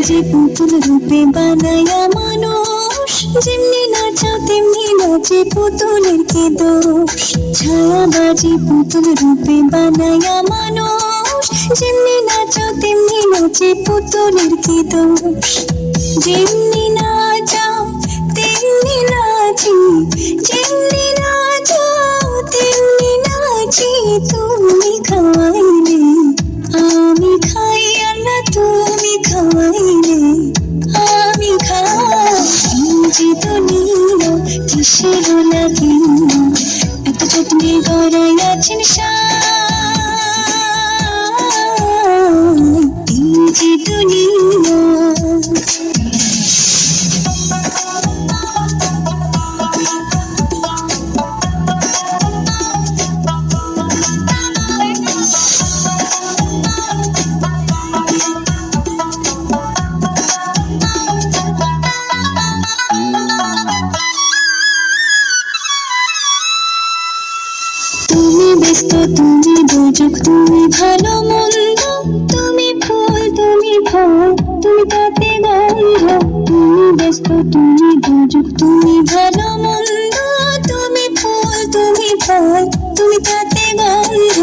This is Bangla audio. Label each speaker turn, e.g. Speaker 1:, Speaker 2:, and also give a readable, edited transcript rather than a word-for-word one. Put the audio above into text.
Speaker 1: বাজি পুতুল রূপে বানায়া মানুষ, যেমনি নাচাও তেমনি নাচে পুতুলের কি দোষ। ছায়া বাজি পুতুল রূপে বানায়া মানুষ, যেমনি নাচাও তেমনি নাচে পুতুলের কি দোষ। যেমনি নাচাও তেমনি নাচি, যেমনি নাচাও তেমনি নাচি। তুমি খাওয়াইলে আমি খাই, আর না তুমি খাওয়াইলে আমি খাই। যে দুনিয়া কিসের লাগে, এত যত্নে গড়াই আছেন এই যে দুনিয়া। তুমি ব্যস্ত, তুমি দুর্যোগ, তুমি ভালো মন্দ, তুমি ফুল, তুমি ফল, তুমি তাতে গন্ধ। তুমি ব্যস্ত, তুমি দুর্যোগ, তুমি ভালো মন্দ, তুমি ফুল, তুমি ফল, তুমি তাতে গন্ধ।